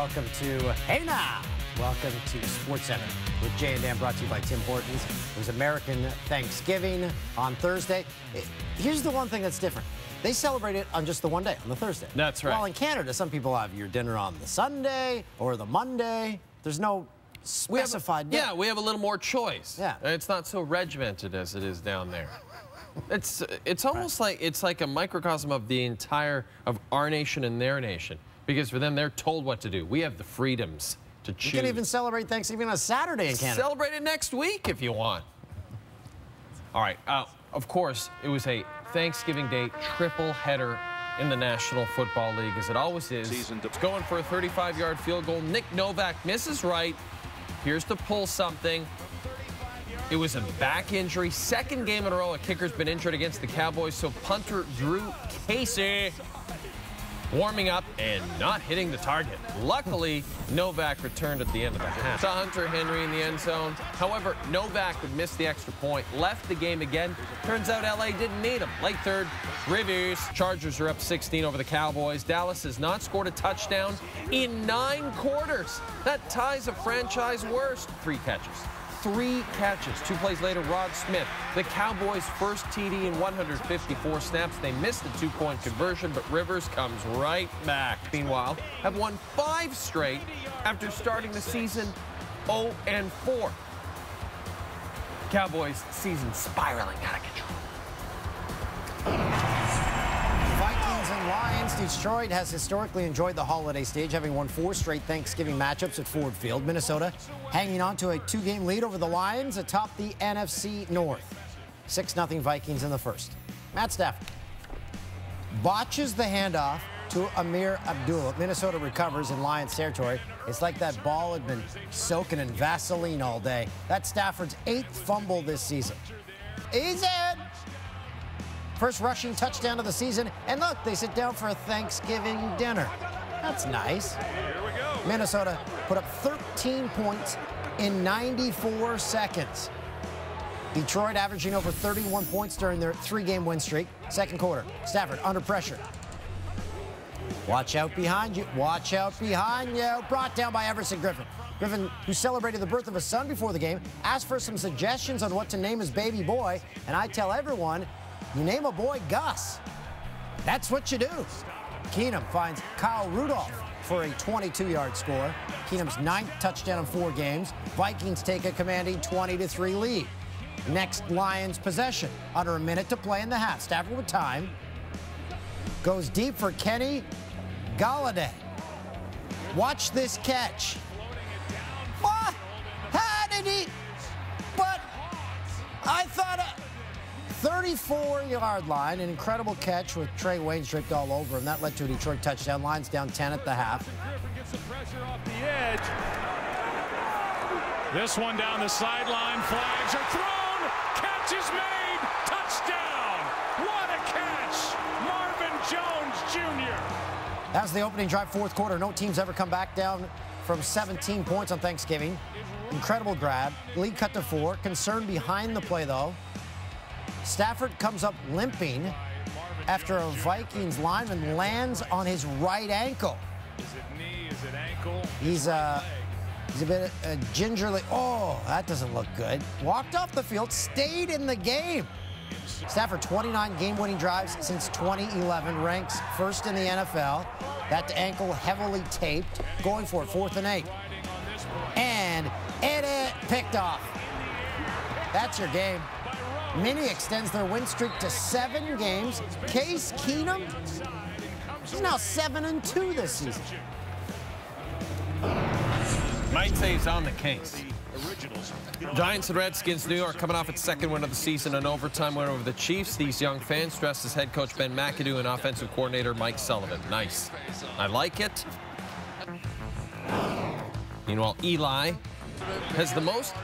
welcome to Hey Now. Welcome to SportsCenter with Jay and Dan, brought to you by Tim Hortons. It was American Thanksgiving on Thursday. Here's the one thing that's different. They celebrate it on just the one day, on the Thursday. That's right. Well, in Canada, some people have your dinner on the Sunday or the Monday. There's no specified day. Yeah, we have a little more choice. Yeah. It's not so regimented as it is down there. It's almost like it's like a microcosm of the entire of our nation and their nation, because for them, they're told what to do. We have the freedoms to choose. You can even celebrate Thanksgiving on a Saturday in Canada. Celebrate it next week if you want. All right. Of course, it was a Thanksgiving Day triple header in the National Football League, as it always is. It's going for a 35-yard field goal. Nick Novak misses right. Appears to pull something. It was a back injury. Second game in a row a kicker's been injured against the Cowboys, so punter Drew Casey warming up and not hitting the target. Luckily, Novak returned at the end of the half. Saw Hunter Henry in the end zone. However, Novak would miss the extra point, left the game again. Turns out LA didn't need him. Late third, Rivers. Chargers are up 16 over the Cowboys. Dallas has not scored a touchdown in 9 quarters. That ties a franchise worst. 3 catches. 3 catches. 2 plays later, Rod Smith. The Cowboys' first TD in 154 snaps. They missed the 2-point conversion, but Rivers comes right back. Meanwhile, have won 5 straight after starting the season 0-4. Cowboys' season spiraling out of control. Vikings and Lions. Detroit has historically enjoyed the holiday stage, having won 4 straight Thanksgiving matchups at Ford Field. Minnesota hanging on to a 2-game lead over the Lions atop the NFC North. 6-0 Vikings in the first. Matt Stafford botches the handoff to Amir Abdullah. Minnesota recovers in Lions territory. It's like that ball had been soaking in Vaseline all day. That's Stafford's 8th fumble this season. He's in. First rushing touchdown of the season. And look, they sit down for a Thanksgiving dinner. That's nice. Minnesota put up 13 points in 94 seconds. Detroit averaging over 31 points during their 3-game win streak. Second quarter, Stafford under pressure. Watch out behind you. Watch out behind you. Brought down by Everson Griffin. Griffin, who celebrated the birth of his son before the game, asked for some suggestions on what to name his baby boy. And I tell everyone, you name a boy Gus. That's what you do. Keenum finds Kyle Rudolph for a 22-yard score. Keenum's 9th touchdown in 4 games. Vikings take a commanding 20-3 lead. Next Lions possession. Under a minute to play in the half. Stafford with time. Goes deep for Kenny Galladay. Watch this catch. What? How did he? But I thought 34-yard line, an incredible catch with Trey Wayne stripped all over him. That led to a Detroit touchdown. Lions down 10 at the half. Gets the pressure off the edge. This one down the sideline. Flags are thrown. Catch is made. Touchdown. What a catch. Marvin Jones Jr. That was the opening drive, 4th quarter. No team's ever come back down from 17 points on Thanksgiving. Incredible grab. Lead cut to 4. Concern behind the play, though. Stafford comes up limping after a Vikings lineman lands on his right ankle. Is it knee? Is it ankle? He's a bit gingerly. Oh, that doesn't look good. Walked off the field, stayed in the game. Stafford, 29 game-winning drives since 2011, ranks first in the NFL. That ankle heavily taped, going for it, 4th and 8. And it picked off. That's your game. Mini extends their win streak to 7 games. Case Keenum, he's now 7-2 this season. Might say he's on the case. Giants and Redskins, New York, coming off its 2nd win of the season, an overtime win over the Chiefs. These young fans dressed as head coach Ben McAdoo and offensive coordinator Mike Sullivan. Nice. I like it. Meanwhile, Eli has the most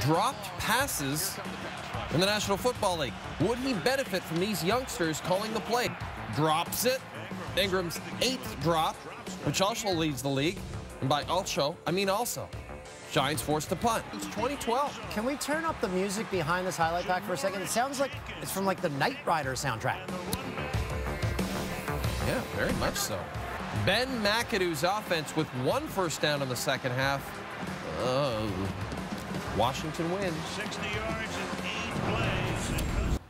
dropped passes in the National Football League. Would he benefit from these youngsters calling the play? Drops it. Ingram's 8th drop, which also leads the league. And by also, I mean also. Giants forced to punt. It's 2012. Can we turn up the music behind this highlight pack for a second? It sounds like it's from like the Knight Rider soundtrack. Yeah, very much so. Ben McAdoo's offense with 1 first down in the second half. Washington wins. 60 yards and 8 plays.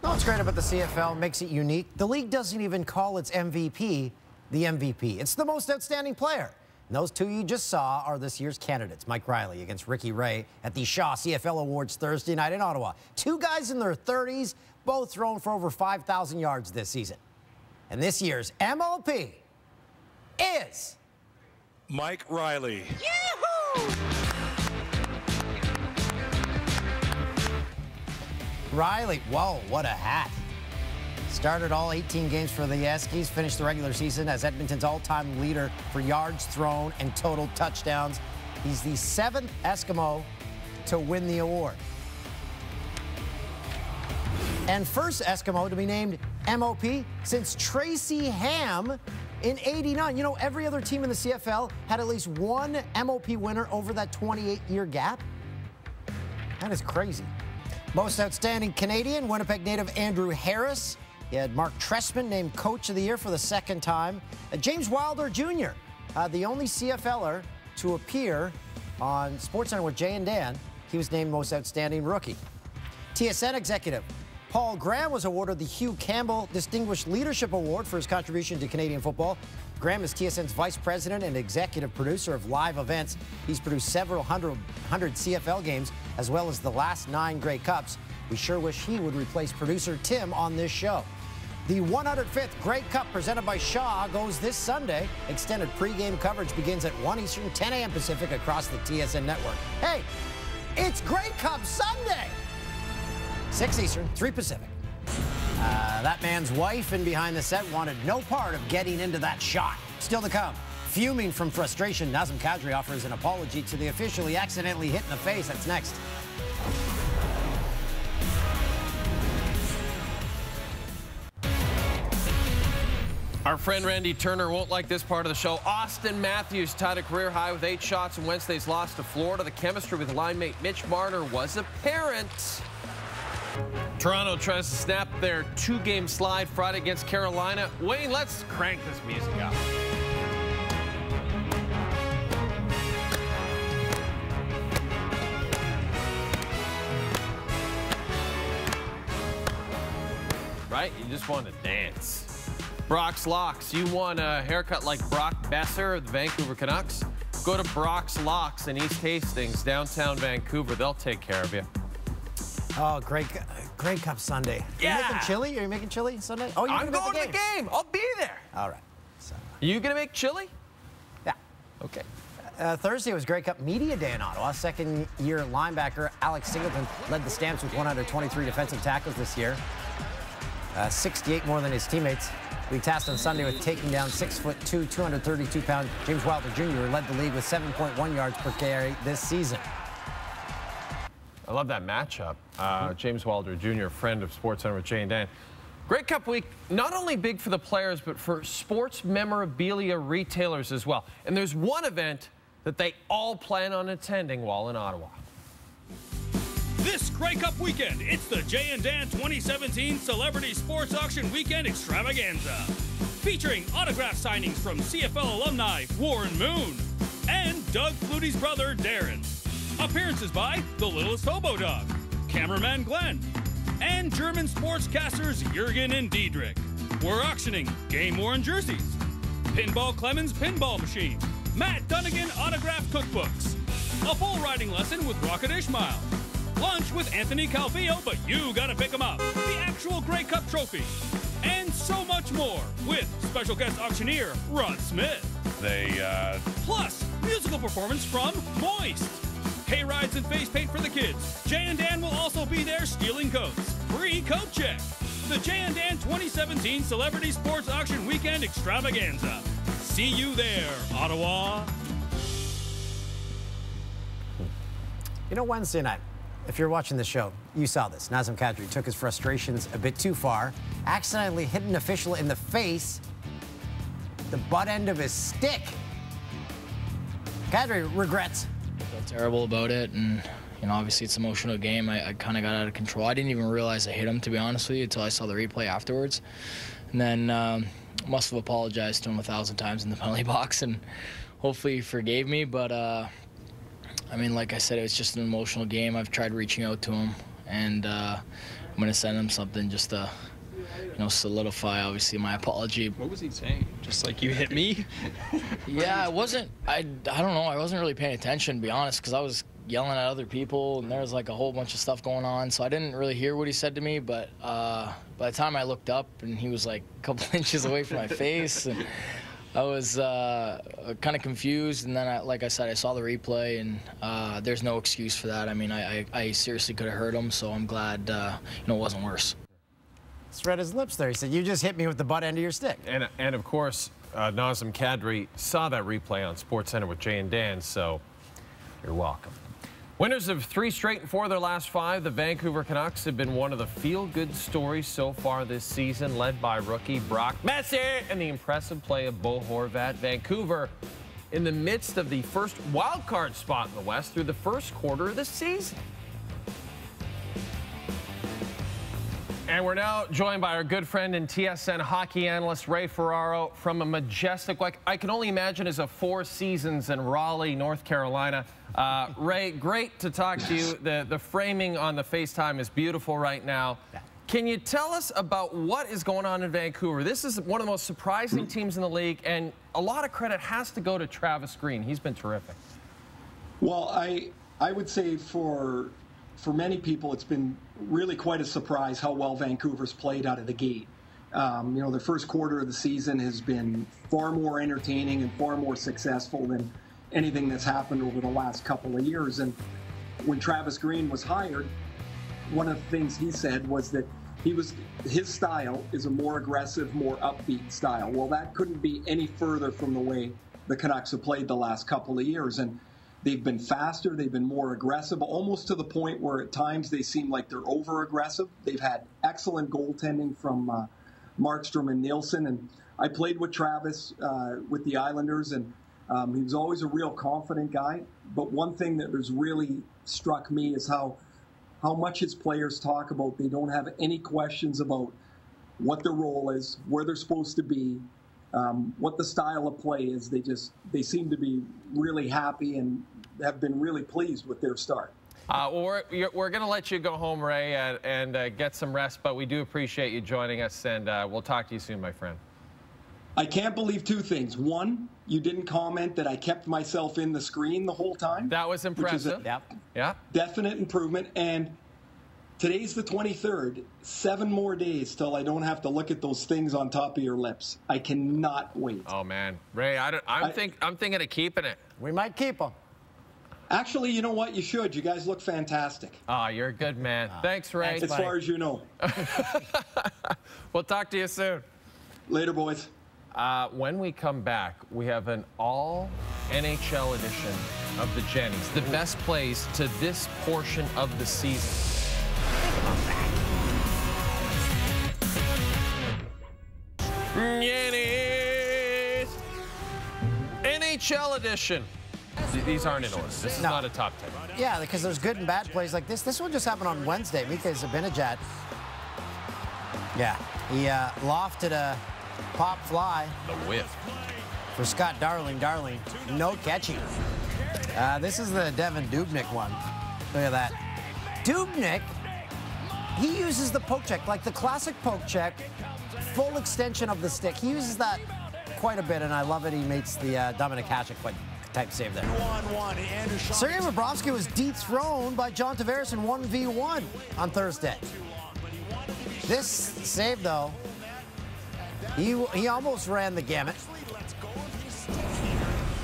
No, what's great about the CFL makes it unique. The league doesn't even call its MVP the MVP. It's the most outstanding player. And those two you just saw are this year's candidates. Mike Riley against Ricky Ray at the Shaw CFL Awards Thursday night in Ottawa. Two guys in their 30s, both thrown for over 5,000 yards this season. And this year's MOP is Mike Riley. Yahoo! Riley, whoa, what a hat. Started all 18 games for the Eskies, finished the regular season as Edmonton's all-time leader for yards thrown and total touchdowns. He's the 7th Eskimo to win the award. And first Eskimo to be named MOP since Tracy Ham in '89. You know, every other team in the CFL had at least one MOP winner over that 28-year gap. That is crazy. Most outstanding Canadian, Winnipeg native Andrew Harris. You had Mark Trestman named Coach of the Year for the 2nd time. James Wilder Jr., the only CFLer to appear on SportsCenter with Jay and Dan. He was named Most Outstanding Rookie. TSN executive Paul Graham was awarded the Hugh Campbell Distinguished Leadership Award for his contribution to Canadian football. Graham is TSN's vice president and executive producer of live events. He's produced several hundred CFL games, as well as the last 9 Grey Cups. We sure wish he would replace producer Tim on this show. The 105th Grey Cup presented by Shaw goes this Sunday. Extended pregame coverage begins at 1 Eastern, 10 a.m. Pacific across the TSN network. Hey, it's Grey Cup Sunday! 6 Eastern, 3 Pacific. That man's wife and behind the set wanted no part of getting into that shot. Still to come. Fuming from frustration, Nazem Kadri offers an apology to the official he accidentally hit in the face. That's next. Our friend Randy Turner won't like this part of the show. Austin Matthews tied a career high with 8 shots in Wednesday's loss to Florida. The chemistry with line mate Mitch Marner was apparent. Toronto tries to snap their 2-game slide Friday against Carolina. Wayne, let's crank this music up. Right? You just want to dance. Brock's Locks. You want a haircut like Brock Besser of the Vancouver Canucks? Go to Brock's Locks in East Hastings, downtown Vancouver. They'll take care of you. Oh, Grey Cup Sunday. Yeah. Are you making chili? Are you making chili Sunday? Oh, I'm going to the game. I'll be there. All right. So. You going to make chili? Yeah. Okay. Thursday was Grey Cup Media Day in Ottawa. Second-year linebacker Alex Singleton led the Stamps with 123 defensive tackles this year. 68 more than his teammates. We tasked on Sunday with taking down 6'2", 232-pound James Wilder Jr., who led the league with 7.1 yards per carry this season. I love that matchup. James Wilder Jr., friend of SportsCenter with Jay and Dan. Grey Cup week, not only big for the players, but for sports memorabilia retailers as well. And there's one event that they all plan on attending while in Ottawa. This Grey Cup weekend, it's the Jay and Dan 2017 Celebrity Sports Auction Weekend Extravaganza. Featuring autograph signings from CFL alumni Warren Moon and Doug Flutie's brother Darren. Appearances by The Littlest Hobo Dog, Cameraman Glenn, and German sportscasters Jurgen and Diedrich. We're auctioning game-worn jerseys, Pinball Clemens pinball machine, Matt Dunnigan autographed cookbooks, a bull riding lesson with Rocket Ishmael, lunch with Anthony Calvillo, but you gotta pick him up, the actual Grey Cup trophy, and so much more with special guest auctioneer Rod Smith. Plus, musical performance from Moist. Hay rides and face paint for the kids. Jay and Dan will also be there stealing coats. Free coat check. The Jay and Dan 2017 Celebrity Sports Auction Weekend Extravaganza. See you there, Ottawa. You know, Wednesday night, if you're watching the show, you saw this. Nazem Kadri took his frustrations a bit too far, accidentally hit an official in the face, the butt end of his stick. Kadri regrets. I feel terrible about it, and obviously it's an emotional game. I kind of got out of control. I didn't even realize I hit him, to be honest with you, until I saw the replay afterwards. and then must have apologized to him 1,000 times in the penalty box, and hopefully he forgave me. But I mean, like I said, it was just an emotional game. I've tried reaching out to him, and I'm going to send him something just to, you know, solidify, obviously, my apology. What was he saying? Just like, you hit me? Yeah, I don't know. I wasn't really paying attention, to be honest, because I was yelling at other people, and there was like a whole bunch of stuff going on, so I didn't really hear what he said to me. But by the time I looked up, and he was like a couple inches away from my face, and I was kind of confused. And then, like I said, I saw the replay, and there's no excuse for that. I mean, I seriously could have hurt him, so I'm glad you know, it wasn't worse. Read his lips there. He said, "You just hit me with the butt end of your stick." And of course, Nazem Kadri saw that replay on SportsCenter with Jay and Dan, so you're welcome. Winners of 3 straight and 4 of their last 5, the Vancouver Canucks have been one of the feel-good stories so far this season, led by rookie Brock Besser and the impressive play of Bo Horvat. Vancouver in the midst of the first wild-card spot in the West through the first quarter of the season. And we're now joined by our good friend and TSN hockey analyst, Ray Ferraro, from a majestic, like I can only imagine as a 4 seasons in Raleigh, North Carolina. Ray, great to talk to you. The framing on the FaceTime is beautiful right now. Can you tell us about what is going on in Vancouver? This is one of the most surprising teams in the league, and a lot of credit has to go to Travis Green. He's been terrific. Well, I would say for many people, it's been really quite a surprise how well Vancouver's played out of the gate. You know, the first quarter of the season has been far more entertaining and far more successful than anything that's happened over the last couple of years. And when Travis Green was hired, one of the things he said was that his style is a more aggressive, more upbeat style. Well, that couldn't be any further from the way the Canucks have played the last couple of years. And they've been faster, they've been more aggressive, almost to the point where at times they seem like they're over-aggressive. They've had excellent goaltending from Markstrom and Nielsen. And I played with Travis with the Islanders, and he was always a real confident guy. But one thing that has really struck me is how much his players talk about they don't have any questions about what their role is, where they're supposed to be, what the style of play is. They seem to be really happy and have been really pleased with their start. We're going to let you go home, Ray, and get some rest, but we do appreciate you joining us, and we'll talk to you soon, my friend. I can't believe 2 things. One, you didn't comment that I kept myself in the screen the whole time. That was impressive. Yep. Definite improvement. And today's the 23rd. 7 more days till I don't have to look at those things on top of your lips. I cannot wait. Oh man, Ray, I'm thinking of keeping it. We might keep them. Actually, you know what? You should. You guys look fantastic. Oh, you're a good man. Thanks, Ray. As far as you know. We'll talk to you soon. Later, boys. When we come back, we have an all-NHL edition of the Jennies, the best plays to this portion of the season. Jennies! NHL edition. These aren't in order. This is not a top 10. Yeah, because there's good and bad plays like this. This one just happened on Wednesday. Mika Zibanejad. Yeah, he lofted a pop fly. The whiff. For Scott Darling. Darling, no catching. This is the Devin Dubnyk one. Look at that. Dubnyk, he uses the poke check, like the classic poke check, full extension of the stick. He uses that quite a bit, and I love it. He makes the Dominic Hasek type save there. Sergei Bobrovsky was dethroned by John Tavares in 1v1 on Thursday. This save, though, he almost ran the gamut.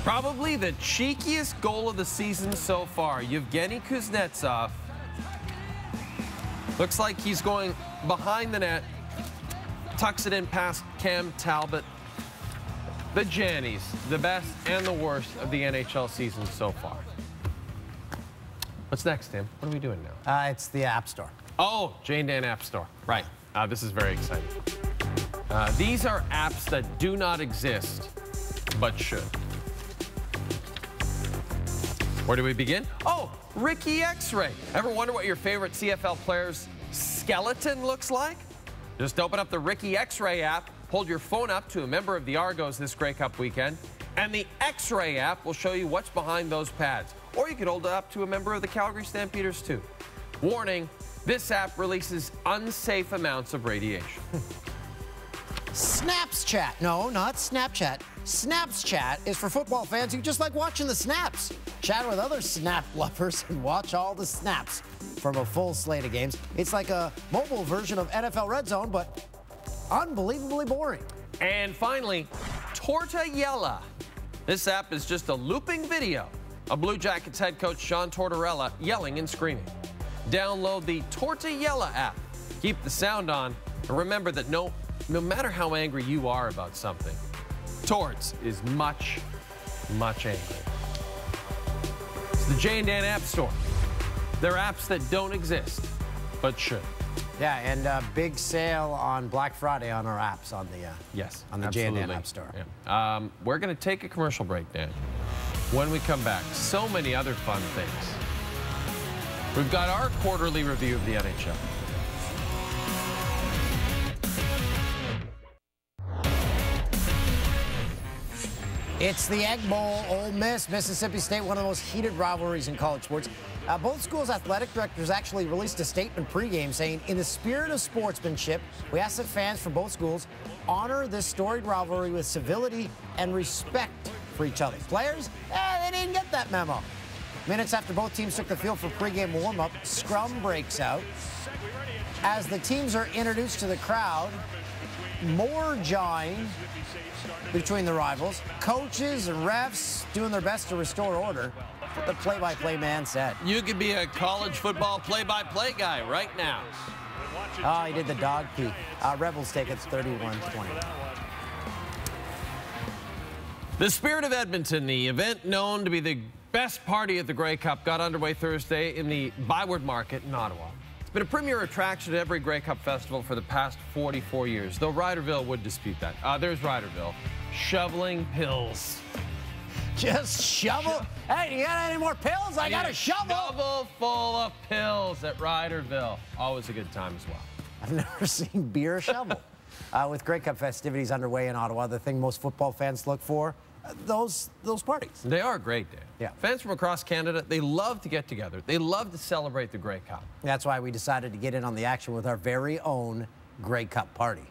Probably the cheekiest goal of the season so far. Yevgeny Kuznetsov. Looks like he's going behind the net. Tucks it in past Cam Talbot. The Jannies, the best and the worst of the NHL season so far. What's next, Tim? What are we doing now? It's the App Store. Oh, Jane Dan App Store. Right. This is very exciting. These are apps that do not exist, but should. Where do we begin? Oh, Ricky X-Ray. Ever wonder what your favorite CFL player's skeleton looks like? Just open up the Ricky X-Ray app Hold your phone up to a member of the Argos this Grey Cup weekend, and the X-Ray app will show you what's behind those pads. Or you could hold it up to a member of the Calgary Stampeders too. Warning, this app releases unsafe amounts of radiation. Snapchat. No, not Snapchat. Snapchat is for football fans who just like watching the snaps. Chat with other snap lovers and watch all the snaps from a full slate of games. It's like a mobile version of NFL Red Zone, but unbelievably boring. And finally, Tortorella. This app is just a looping video of Blue Jackets head coach John Tortorella yelling and screaming. Download the Tortorella app. Keep the sound on, and remember that no matter how angry you are about something, Torts is much, much angry. It's the Jay and Dan App Store. They're apps that don't exist, but should. Yeah, and big sale on Black Friday on our apps on the on the Jay and Dan App Store. Yeah. We're going to take a commercial break, Dan. When we come back, so many other fun things. We've got our quarterly review of the NHL. It's the Egg Bowl. Ole Miss, Mississippi State, one of the most heated rivalries in college sports. Both schools' athletic directors actually released a statement pregame saying, in the spirit of sportsmanship, we ask that fans from both schools honor this storied rivalry with civility and respect for each other. Players, they didn't get that memo. Minutes after both teams took the field for pregame warm-up, scrum breaks out. As the teams are introduced to the crowd, more jawing between the rivals. Coaches and refs doing their best to restore order. The play-by-play man said. You could be a college football play-by-play guy right now. Oh, he did the dog pee. Rebels take it 31-20. The Spirit of Edmonton, the event known to be the best party at the Grey Cup, got underway Thursday in the Byward Market in Ottawa. It's been a premier attraction at every Grey Cup festival for the past 44 years, though Ryderville would dispute that. There's Ryderville, shoveling pills. Just shovel? Hey, you got any more pills? I got a shovel. Shovel full of pills at Ryderville. Always a good time as well. I've never seen beer shovel. With Grey Cup festivities underway in Ottawa, the thing most football fans look for, those parties. They are great, Dan. Yeah. Fans from across Canada, they love to get together. They love to celebrate the Grey Cup. That's why we decided to get in on the action with our very own Grey Cup party.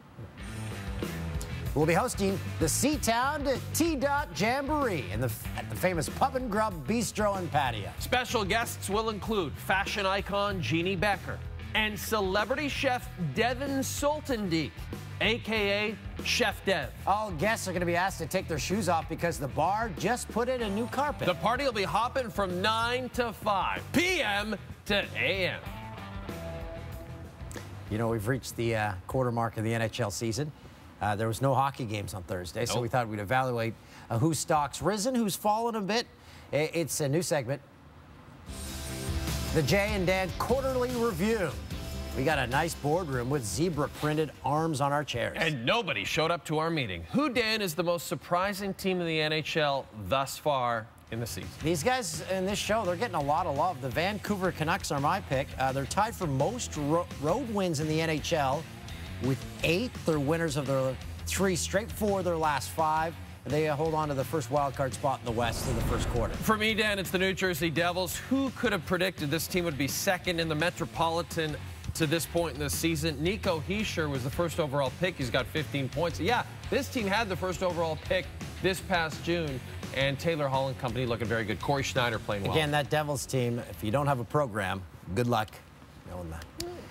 We'll be hosting the Seatown T-Dot Jamboree at the famous Pub and Grub Bistro and Patio. Special guests will include fashion icon Jeannie Becker and celebrity chef Devin Soltendieck, a.k.a. Chef Dev. All guests are going to be asked to take their shoes off because the bar just put in a new carpet. The party will be hopping from 9 to 5 p.m. to a.m. You know, we've reached the quarter mark of the NHL season. There was no hockey games on Thursday, so we thought we'd evaluate whose stock's risen, who's fallen a bit. It's a new segment. The Jay and Dan Quarterly Review. We got a nice boardroom with zebra-printed arms on our chairs. And nobody showed up to our meeting. Who, Dan, is the most surprising team in the NHL thus far in the season? These guys in this show, they're getting a lot of love. The Vancouver Canucks are my pick. They're tied for most road wins in the NHL with 8. They're winners of their 3 straight 4 of their last 5. They hold on to the first wildcard spot in the West in the first quarter. For me, Dan, it's the New Jersey Devils. Who could have predicted this team would be second in the Metropolitan to this point in the season? Nico Hischier was the first overall pick. He's got 15 points. Yeah, this team had the first overall pick this past June, and Taylor Hall and company looking very good. Corey Schneider playing well. Again, that Devils team, if you don't have a program, good luck knowing that.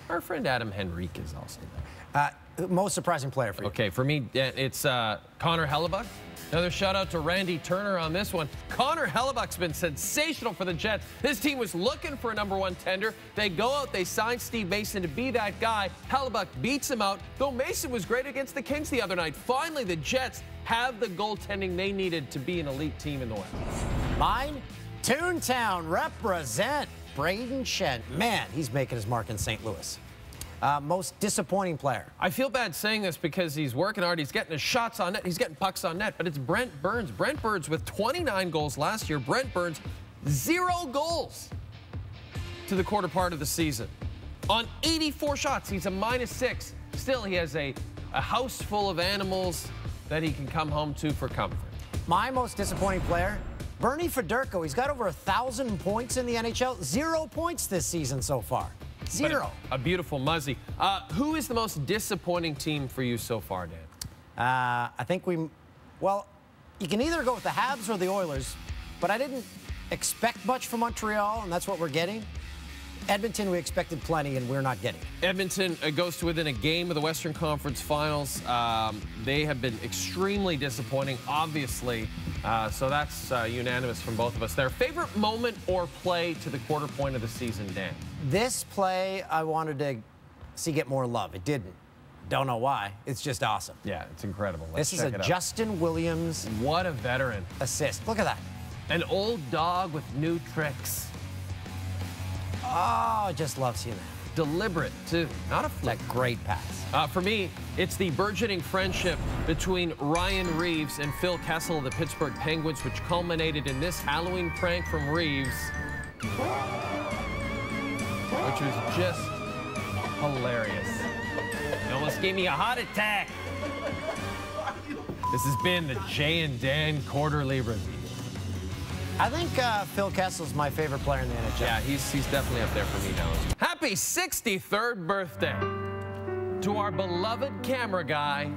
Our friend Adam Henrique is also there. Most surprising player for you? Okay, for me, it's Connor Hellebuck. Another shout out to Randy Turner on this one. Connor Hellebuck's been sensational for the Jets. This team was looking for a #1 tender. They go out, they sign Steve Mason to be that guy. Hellebuck beats him out, though Mason was great against the Kings the other night. Finally, the Jets have the goaltending they needed to be an elite team in the West. Mine, Toontown represent Braden Shen. Man, he's making his mark in St. Louis. Most disappointing player. I feel bad saying this because he's working hard. He's getting his shots on net. He's getting pucks on net. But it's Brent Burns. Brent Burns with 29 goals last year. Brent Burns, 0 goals to the quarter part of the season. On 84 shots, he's a -6. Still, he has a a house full of animals that he can come home to for comfort. My most disappointing player, Bernie Federko. He's got over 1,000 points in the NHL. 0 points this season so far. 0. A beautiful muzzy. Who is the most disappointing team for you so far, Dan? I think well, you can either go with the Habs or the Oilers, but I didn't expect much from Montreal, and that's what we're getting. Edmonton, we expected plenty, and we're not getting. Edmonton goes to within a game of the Western Conference Finals. They have been extremely disappointing, obviously. So that's unanimous from both of us. Their favorite moment or play to the quarter point of the season, Dan? This play, I wanted to see get more love. It didn't. Don't know why. It's just awesome. Yeah, it's incredible. This is a Justin Williams. What a veteran. Assist. Look at that. An old dog with new tricks. Oh, just love seeing that. Deliberate, too. Not a fluke. That great pass. For me, it's the burgeoning friendship between Ryan Reeves and Phil Kessel of the Pittsburgh Penguins, which culminated in this Halloween prank from Reeves, which was just hilarious. It almost gave me a heart attack. This has been the Jay and Dan Quarterly Review. I think Phil Kessel's my favorite player in the NHL. Yeah, he's definitely up there for me now. Happy 63rd birthday to our beloved camera guy,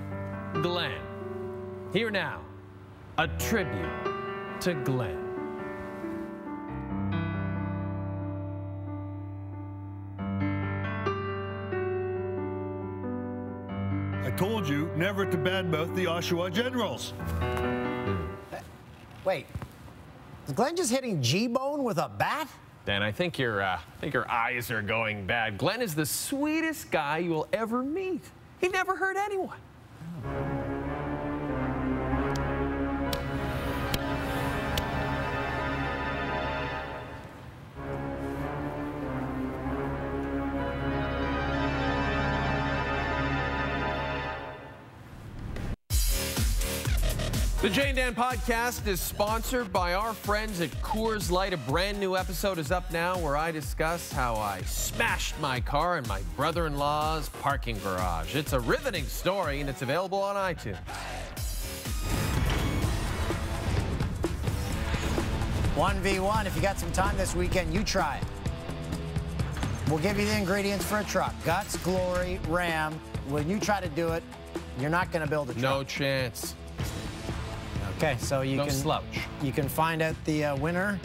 Glenn. Here now, a tribute to Glenn. I told you never to badmouth the Oshawa Generals. Wait. Is Glenn just hitting G-Bone with a bat? Dan, I think your eyes are going bad. Glenn is the sweetest guy you will ever meet. He never hurt anyone. The Jay and Dan podcast is sponsored by our friends at Coors Light. A brand new episode is up now where I discuss how I smashed my car in my brother-in-law's parking garage. It's a riveting story, and it's available on iTunes. 1v1. If you got some time this weekend, you try it. We'll give you the ingredients for a truck. Guts, glory, ram. When you try to do it, you're not going to build a truck. No chance. Okay, so you can find out the winner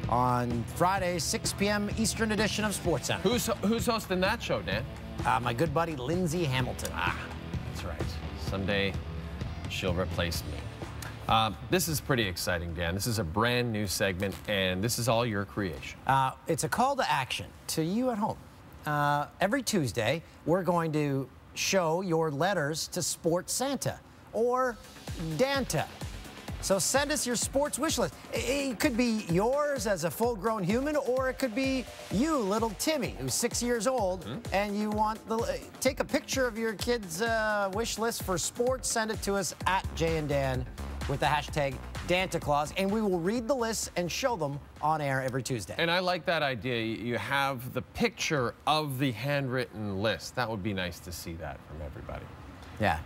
on Friday, 6 p.m. Eastern edition of SportsCenter. Who's hosting that show, Dan? My good buddy Lindsay Hamilton. That's right. Someday she'll replace me. This is pretty exciting, Dan. This is a brand new segment, and this is all your creation. It's a call to action to you at home. Every Tuesday, we're going to show your letters to Sports Santa or Danta. So send us your sports wish list. It could be yours as a full-grown human, or it could be you, little Timmy, who's 6 years old, and you want take a picture of your kid's wish list for sports, send it to us at Jay and Dan with the hashtag DantaClaus, and we will read the lists and show them on air every Tuesday. And I like that idea. You have the picture of the handwritten list. That would be nice to see that from everybody. Yeah.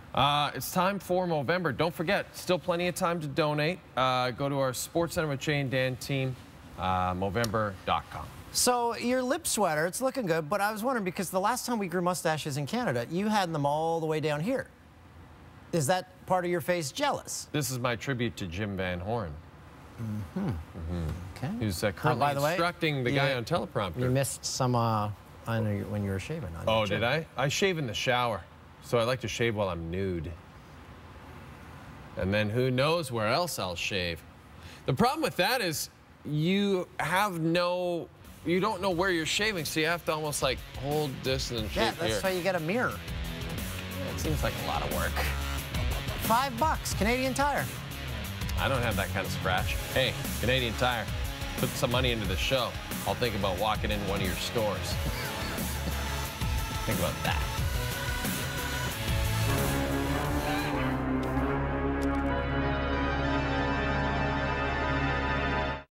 It's time for Movember. Don't forget, still plenty of time to donate. Go to our SportsCenter with Jay and Dan team, Movember.com. So your lip sweater, it's looking good, but I was wondering, because the last time we grew mustaches in Canada, you had them all the way down here. Is that part of your face jealous? This is my tribute to Jim Van Horn. Okay. Who's currently by the way, instructing the guy on teleprompter. You missed some when you were shaving. Oh, did I? I shave in the shower. So I like to shave while I'm nude. And then who knows where else I'll shave. The problem with that is you don't know where you're shaving, so you have to almost like hold this and shave here. Yeah, that's why you get a mirror. Yeah, it seems like a lot of work. $5, Canadian Tire. I don't have that kind of scratch. Hey, Canadian Tire, put some money into the show. I'll think about walking in one of your stores. Think about that.